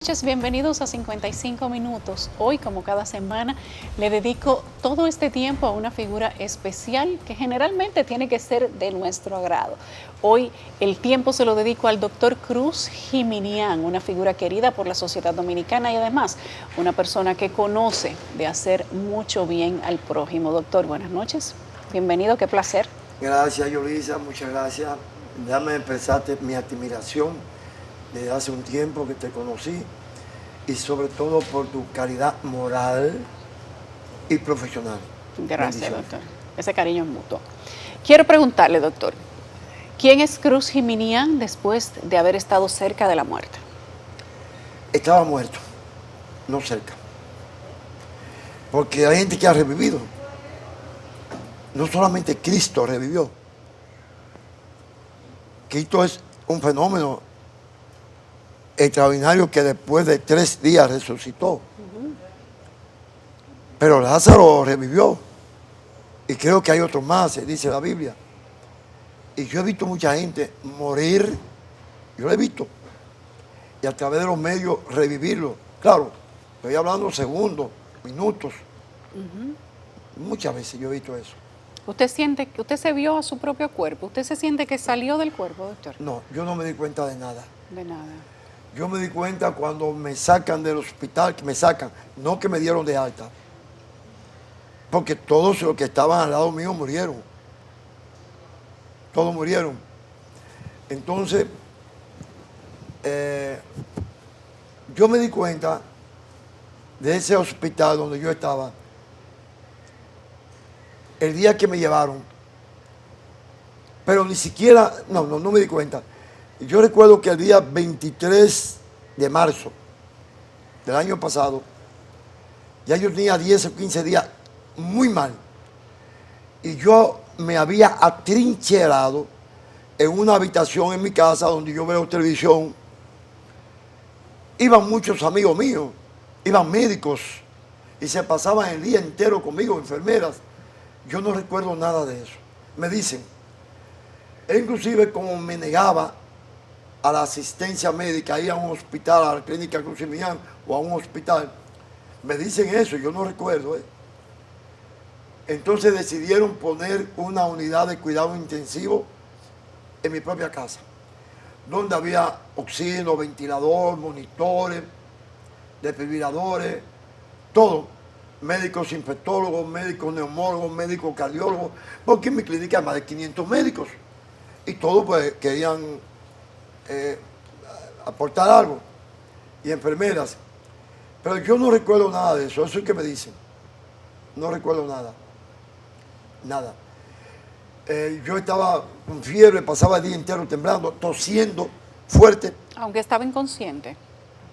Noches, bienvenidos a 55 minutos. Hoy, como cada semana, le dedico todo este tiempo a una figura especial que generalmente tiene que ser de nuestro agrado. Hoy el tiempo se lo dedico al doctor Cruz Jiminián, una figura querida por la sociedad dominicana y además una persona que conoce de hacer mucho bien al prójimo. Doctor, buenas noches. Bienvenido, qué placer. Gracias, Yolisa, muchas gracias. Déjame expresarte mi admiración desde hace un tiempo que te conocí y sobre todo por tu calidad moral y profesional. Gracias, doctor. Ese cariño es mutuo. Quiero preguntarle, doctor, ¿quién es Cruz Jiminián después de haber estado cerca de la muerte? Estaba muerto, no cerca. Porque hay gente que ha revivido. No solamente Cristo revivió. Cristo es un fenómeno extraordinario que después de 3 días resucitó. Pero Lázaro revivió. Y creo que hay otros más, dice la Biblia. Y yo he visto mucha gente morir. Yo lo he visto. Y a través de los medios revivirlo. Claro, estoy hablando segundos, minutos. Muchas veces yo he visto eso. ¿Usted siente que usted se vio a su propio cuerpo? ¿Usted se siente que salió del cuerpo, doctor? No, yo no me di cuenta de nada. De nada. Yo me di cuenta cuando me sacan del hospital, que me sacan, no que me dieron de alta. Porque todos los que estaban al lado mío murieron. Todos murieron. Entonces, yo me di cuenta de ese hospital donde yo estaba, el día que me llevaron, pero ni siquiera, no me di cuenta. Yo recuerdo que el día 23 de marzo del año pasado, ya yo tenía 10 o 15 días muy mal. Y yo me había atrincherado en una habitación en mi casa donde yo veo televisión. Iban muchos amigos míos, iban médicos y se pasaban el día entero conmigo, enfermeras. Yo no recuerdo nada de eso. Me dicen, inclusive como me negaba a la asistencia médica, ir a un hospital, a la clínica Cruz Jiminián o a un hospital, me dicen eso, yo no recuerdo. Entonces decidieron poner una unidad de cuidado intensivo en mi propia casa, donde había oxígeno, ventilador, monitores, desfibriladores, todo. Médicos infectólogos, médicos neumólogos, médicos cardiólogos, porque en mi clínica hay más de 500 médicos y todos pues querían aportar algo, y enfermeras. Pero yo no recuerdo nada de eso, eso es que me dicen. No recuerdo nada. Nada. Yo estaba con fiebre, pasaba el día entero temblando, tosiendo fuerte. Aunque estaba inconsciente.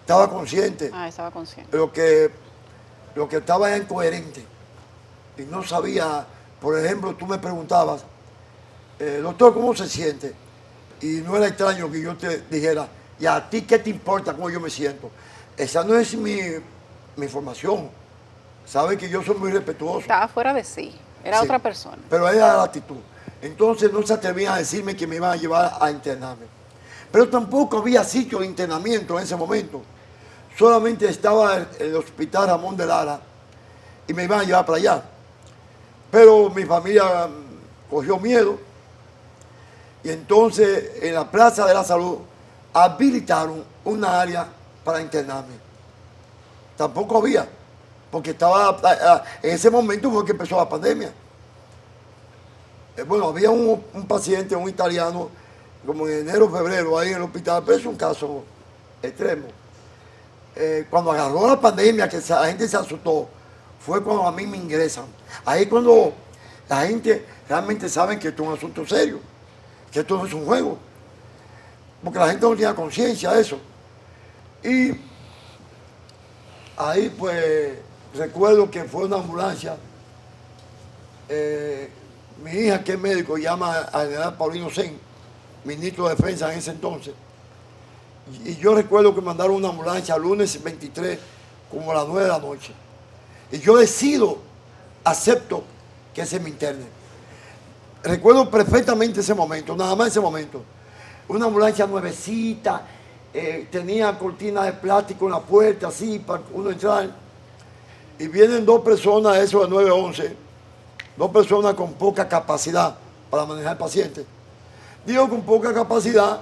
Estaba consciente. Estaba consciente. Lo que estaba era incoherente. Y no sabía, por ejemplo, tú me preguntabas, doctor, ¿cómo se siente? Y no era extraño que yo te dijera, ¿y a ti qué te importa cómo yo me siento? Esa no es mi formación. Sabes que yo soy muy respetuoso. Estaba fuera de sí, era otra persona. Pero era la actitud. Entonces no se atrevían a decirme que me iban a llevar a internarme. Pero tampoco había sitio de internamiento en ese momento. Solamente estaba el hospital Ramón de Lara y me iban a llevar para allá. Pero mi familia cogió miedo. Y entonces en la Plaza de la Salud habilitaron una área para internarme. Tampoco había, porque estaba, en ese momento fue que empezó la pandemia. Bueno, había un paciente, un italiano, como en enero o febrero, ahí en el hospital, pero es un caso extremo. Cuando agarró la pandemia, que la gente se asustó, fue cuando a mí me ingresan. Ahí cuando la gente realmente sabe que esto es un asunto serio, que esto no es un juego, porque la gente no tenía conciencia de eso. Y ahí pues recuerdo que fue una ambulancia, mi hija que es médico llama al general Paulino Sen, ministro de Defensa en ese entonces, y yo recuerdo que mandaron una ambulancia el lunes 23 como a las 9 de la noche, y yo acepto que se me interne. Recuerdo perfectamente ese momento, nada más ese momento. Una ambulancia nuevecita, tenía cortinas de plástico en la puerta, así, para uno entrar. Y vienen dos personas, eso de 911, dos personas con poca capacidad para manejar pacientes. Digo con poca capacidad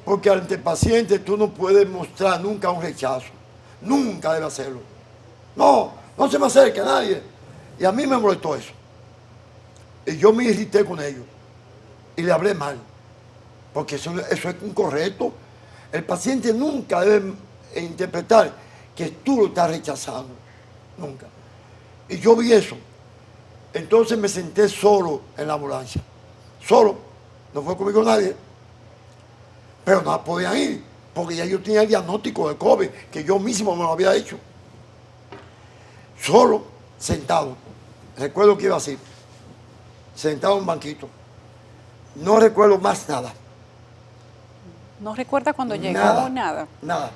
porque ante el paciente tú no puedes mostrar nunca un rechazo. Nunca debe hacerlo. No, no se me acerque a nadie. Y a mí me molestó eso. Y yo me irrité con ellos. Y le hablé mal. Porque eso es incorrecto. El paciente nunca debe interpretar que tú lo estás rechazando. Nunca. Y yo vi eso. Entonces me senté solo en la ambulancia. Solo. No fue conmigo nadie. Pero no podían ir. Porque ya yo tenía el diagnóstico de COVID, que yo mismo me lo había hecho. Solo, sentado. Recuerdo que iba así. Sentado en un banquito. No recuerdo más nada. ¿No recuerda cuando llegó? Nada. Nada.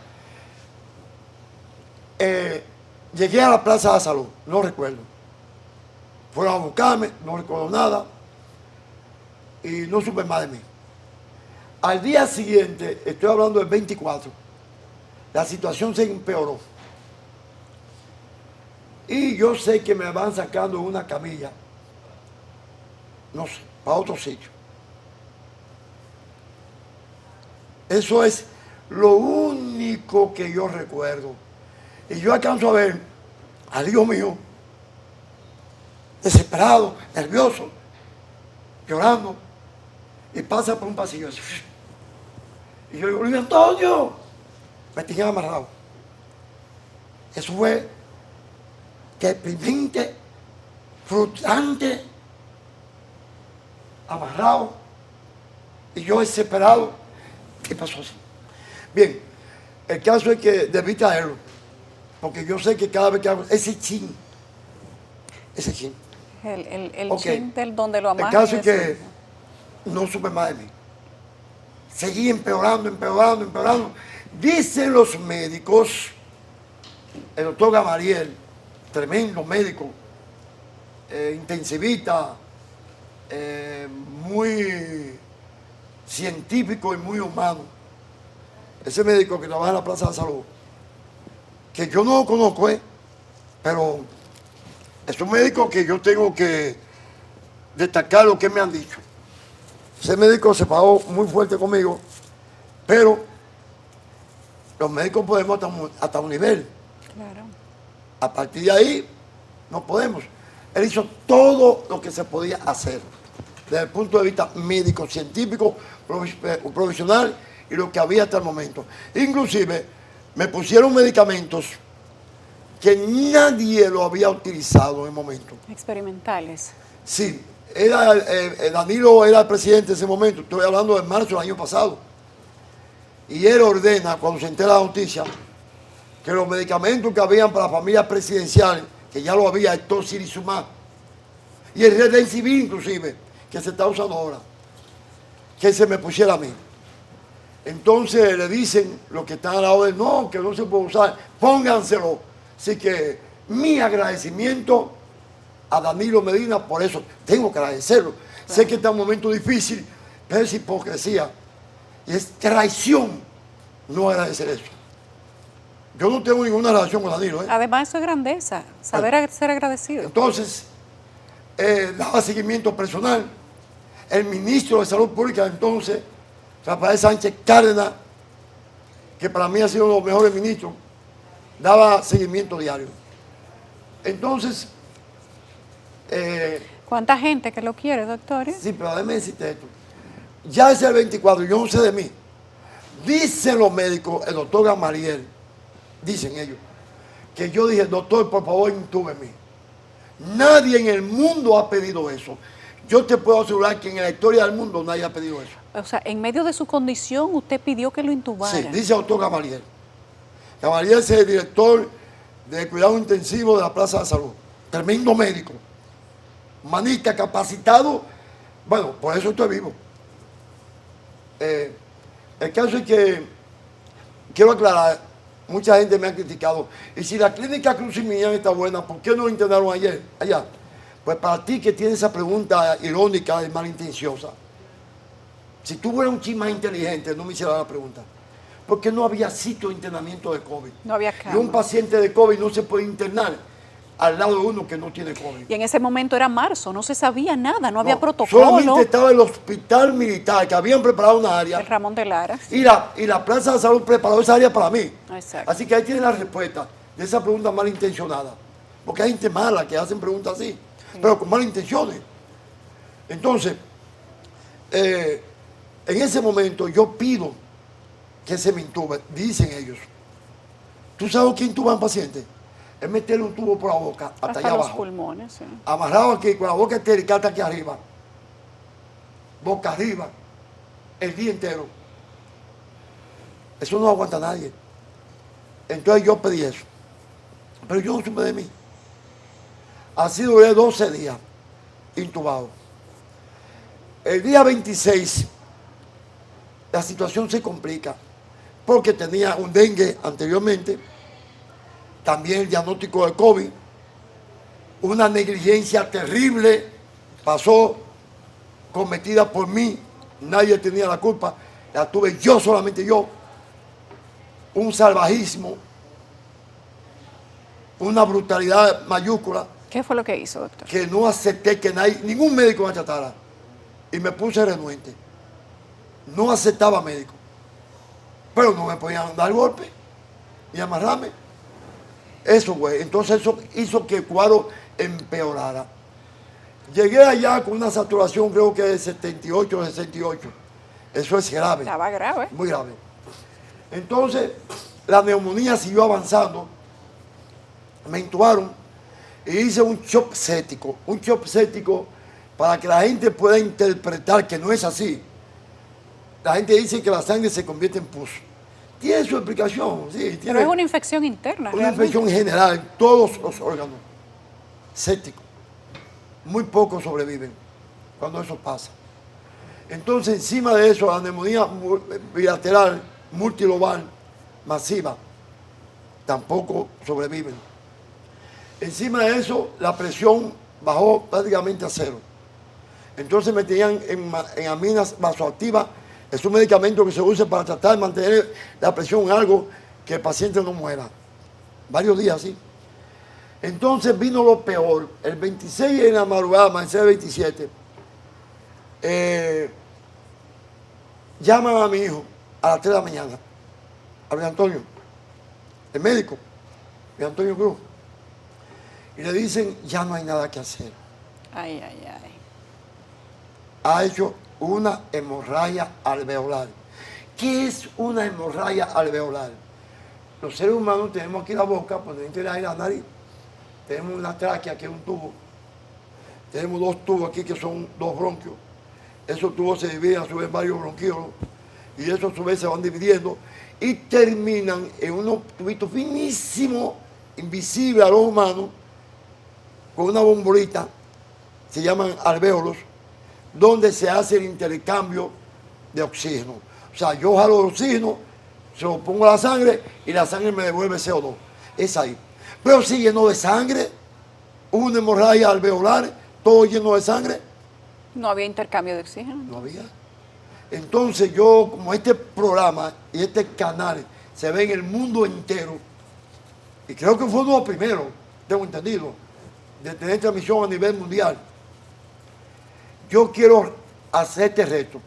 Llegué a la Plaza de la Salud, no recuerdo. Fueron a buscarme, no recuerdo nada. Y no supe más de mí. Al día siguiente, estoy hablando del 24, la situación se empeoró. Y yo sé que me van sacando una camilla, no sé, para otro sitio. Eso es lo único que yo recuerdo. Y yo alcanzo a ver al hijo mío, desesperado, nervioso, llorando, y pasa por un pasillo así. Y yo digo, Luis Antonio, me tenían amarrado. Eso fue deprimente, frustrante, amarrado, y yo desesperado. ¿Qué pasó así? Bien, el caso es que debí traerlo, porque yo sé que cada vez que hago ese chin, El okay, chin del donde lo amarran. el caso es que no supe más de mí. Seguí empeorando. Dicen los médicos, el doctor Gamaliel, tremendo médico, intensivista, muy científico y muy humano. Ese médico que trabaja en la Plaza de la Salud, que yo no lo conozco, pero es un médico que yo tengo que destacar lo que me han dicho. Ese médico se pagó muy fuerte conmigo, pero los médicos podemos hasta un nivel. Claro. A partir de ahí, no podemos. Él hizo todo lo que se podía hacer, desde el punto de vista médico, científico, profesional y lo que había hasta el momento. Inclusive, me pusieron medicamentos que nadie lo había utilizado en el momento. Experimentales. Sí. Danilo era el presidente en ese momento, estoy hablando de marzo del año pasado, y él ordena, cuando se entera la noticia, que los medicamentos que habían para familias presidenciales, que ya lo había, el tocilizumab, y el Remdesivir inclusive, que se está usando ahora, que se me pusiera a mí. Entonces le dicen los que están a la orden, no, que no se puede usar, pónganselo. Así que mi agradecimiento a Danilo Medina, por eso tengo que agradecerlo. Claro. Sé que está en un momento difícil, pero es hipocresía y es traición no agradecer eso. Yo no tengo ninguna relación con Danilo. Además, eso es grandeza, saber ser agradecido. Entonces, daba seguimiento personal. El ministro de Salud Pública entonces, Rafael Sánchez Cárdenas, que para mí ha sido uno de los mejores ministros, daba seguimiento diario. Entonces, ¿cuánta gente que lo quiere, doctor? Sí, pero déjame decirte esto. Ya es el 24, yo no sé de mí. Dicen los médicos, el doctor Gamaliel, dicen ellos, que yo dije, doctor, por favor, intúbeme. Nadie en el mundo ha pedido eso. Yo te puedo asegurar que en la historia del mundo nadie ha pedido eso. O sea, en medio de su condición, usted pidió que lo intubara. Sí, dice el doctor Gamaliel. Gamaliel es el director de cuidado intensivo de la Plaza de la Salud. Tremendo médico. Humanista, capacitado. Bueno, por eso estoy vivo. El caso es que, quiero aclarar, mucha gente me ha criticado. Y si la clínica Cruz y Millán está buena, ¿por qué no lo internaron allá? Pues para ti que tienes esa pregunta irónica y malintenciosa, si tú fueras un chin más inteligente, no me hicieras la pregunta. porque no había sitio de internamiento de COVID. No había Y un cama. paciente de COVID no se puede internar al lado de uno que no tiene COVID. Y en ese momento era marzo, no se sabía nada, no había No, protocolo. solamente estaba el hospital militar, que habían preparado una área, El Ramón de Lara. y la Plaza de Salud preparó esa área para mí. Exacto. Así que ahí tienen la respuesta de esa pregunta malintencionada. Porque hay gente mala que hacen preguntas así, pero con malas intenciones. Entonces, en ese momento yo pido que se me intube, dicen ellos. ¿Tú sabes quién intuba a un paciente? Es meterle un tubo por la boca hasta Hasta allá los abajo. pulmones, sí. Amarrado aquí, con la boca estérica hasta aquí arriba. Boca arriba, el día entero. Eso no aguanta nadie. Entonces yo pedí eso. Pero yo no supe de mí. Así duré 12 días intubado. El día 26, la situación se complica porque tenía un dengue anteriormente, también el diagnóstico de COVID, una negligencia terrible pasó cometida por mí, nadie tenía la culpa, la tuve yo, solamente yo, un salvajismo, una brutalidad mayúscula ¿Qué fue lo que hizo, doctor? que no acepté que ningún médico me tratara y me puse renuente. No aceptaba médico, pero no me podían dar golpe y amarrarme. Eso, güey. Entonces eso hizo que el cuadro empeorara. Llegué allá con una saturación creo que de 78, 68. Eso es grave. Estaba grave. Muy grave. Entonces, la neumonía siguió avanzando. Me intubaron y hice un shock séptico. Un shock séptico para que la gente pueda interpretar que no es así. La gente dice que la sangre se convierte en pus. Tiene su explicación, sí. Pero Tiene es una infección interna, una realmente. infección general en todos los órganos. Séptico. Muy pocos sobreviven cuando eso pasa. Entonces, encima de eso, la neumonía bilateral, multilobar, masiva, tampoco sobreviven. Encima de eso, la presión bajó prácticamente a cero. Entonces me tenían en aminas vasoactivas. Es un medicamento que se usa para tratar de mantener la presión en algo que el paciente no muera. Varios días así. Entonces vino lo peor. El 26 en la madrugada, amanecer el 27, llaman a mi hijo a las 3 de la mañana, a Luis Antonio, el médico, Luis Antonio Cruz, y le dicen, ya no hay nada que hacer. Ay, ay, ay. Ha hecho una hemorragia alveolar. ¿Qué es una hemorragia alveolar? Los seres humanos tenemos aquí la boca, por dentro del aire, la nariz. Tenemos una tráquea, que es un tubo. Tenemos dos tubos aquí, que son dos bronquios. Esos tubos se dividen a su vez en varios bronquiolos. Y esos a su vez se van dividiendo y terminan en unos tubitos finísimos, invisibles a los humanos, con una bombolita, se llaman alvéolos, donde se hace el intercambio de oxígeno. O sea, yo jalo el oxígeno, se lo pongo a la sangre y la sangre me devuelve CO2. Es ahí. Pero si lleno de sangre, una hemorragia alveolar, todo lleno de sangre, No había intercambio de oxígeno. no había. Entonces yo, como este programa y este canal se ve en el mundo entero, y creo que fue uno de los primeros, tengo entendido, de tener transmisión a nivel mundial, yo quiero hacer este reto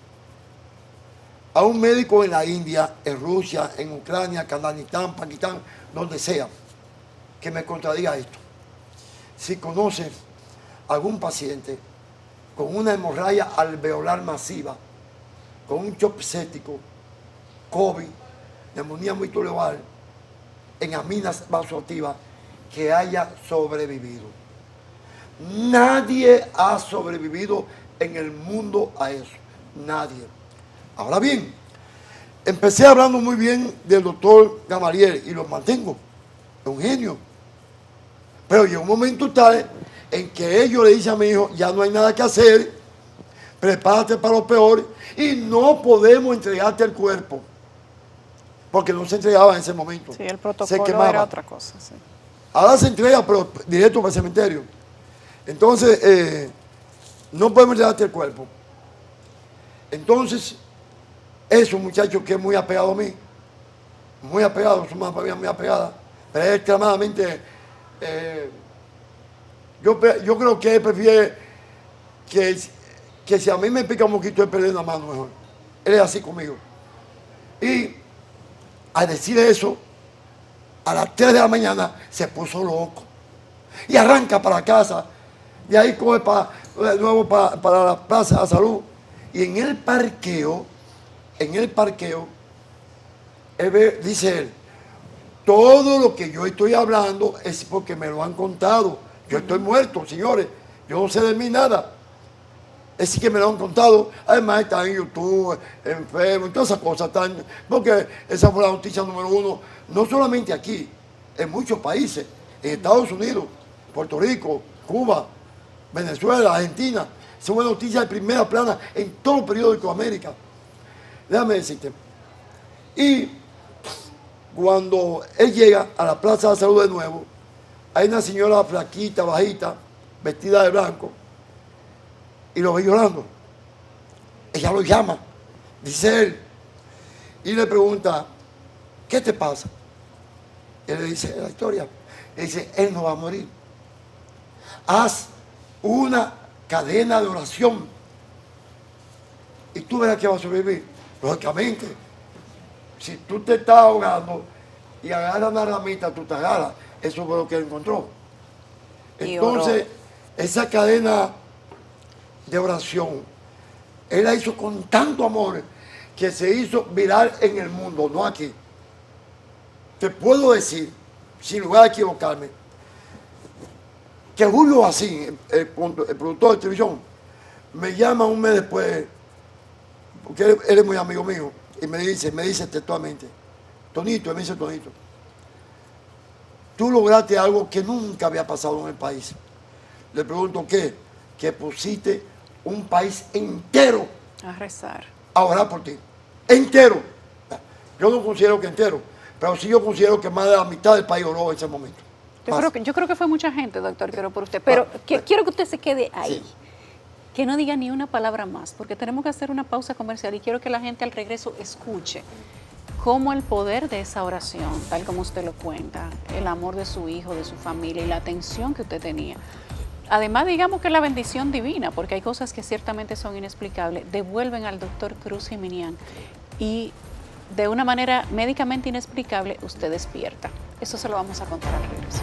a un médico en la India, en Rusia, en Ucrania, Kazajistán, Pakistán, donde sea, que me contradiga esto. Si conoce algún paciente con una hemorragia alveolar masiva, con un shock séptico, COVID, neumonía multilobar, en aminas vasoactivas, que haya sobrevivido. Nadie ha sobrevivido en el mundo a eso. Nadie. Ahora bien, empecé hablando muy bien del doctor Gamaliel y lo mantengo. Es un genio. Pero llegó un momento tal en que ellos le dicen a mi hijo, ya no hay nada que hacer, prepárate para lo peor y no podemos entregarte el cuerpo. Porque no se entregaba en ese momento. Sí, el Se protocolo quemaba. era otra cosa. Sí. Ahora se entrega, pero directo para el cementerio. Entonces, no podemos entregarte el cuerpo. Entonces, eso, muchacho, que es muy apegado a mí, muy apegado, su familia muy apegada, pero es extremadamente, yo creo que él prefiere que si a mí me pica un mosquito, él perder la mano mejor. Él es así conmigo. Y al decir eso, a las 3 de la mañana se puso loco. Y arranca para casa. De ahí coge de nuevo para la Plaza de la Salud. Y en el parqueo, dice él, todo lo que yo estoy hablando es porque me lo han contado. Yo estoy muerto, señores. Yo no sé de mí nada. Es decir, que me lo han contado. Además está en YouTube, en Facebook, en todas esas cosas. Porque esa fue la noticia número 1, no solamente aquí, en muchos países, en Estados Unidos, Puerto Rico, Cuba, Venezuela, Argentina. Esa fue noticia de primera plana en todo el periódico de América. Déjame decirte. Y cuando él llega a la Plaza de la Salud de nuevo, hay una señora flaquita, bajita, vestida de blanco, y lo ve llorando. Ella lo llama, dice él, y le pregunta, ¿qué te pasa? Él le dice la historia. Le dice, él no va a morir. Haz una cadena de oración y tú verás que va a sobrevivir. Lógicamente, si tú te estás ahogando y agarras una ramita, tú te agarras. Eso fue lo que él encontró. Entonces, esa cadena de oración, él la hizo con tanto amor que se hizo viral en el mundo, no aquí. Te puedo decir, sin lugar a equivocarme, que Julio Bacín, el productor de televisión, me llama un mes después, porque él es muy amigo mío, y me dice textualmente, Tonito, él me dice Tonito, tú lograste algo que nunca había pasado en el país. Le pregunto, ¿qué? Que pusiste un país entero a rezar, a orar por ti. Entero. Yo no considero que entero, pero sí yo considero que más de la mitad del país oró en ese momento. Yo creo que fue mucha gente, doctor, que oró por usted. Pero quiero que usted se quede ahí. Sí. Que no diga ni una palabra más, porque tenemos que hacer una pausa comercial y quiero que la gente al regreso escuche cómo el poder de esa oración, tal como usted lo cuenta, el amor de su hijo, de su familia y la atención que usted tenía. Además, digamos que la bendición divina, porque hay cosas que ciertamente son inexplicables, devuelven al doctor Cruz Giminián y de una manera médicamente inexplicable usted despierta. Eso se lo vamos a contar al regreso.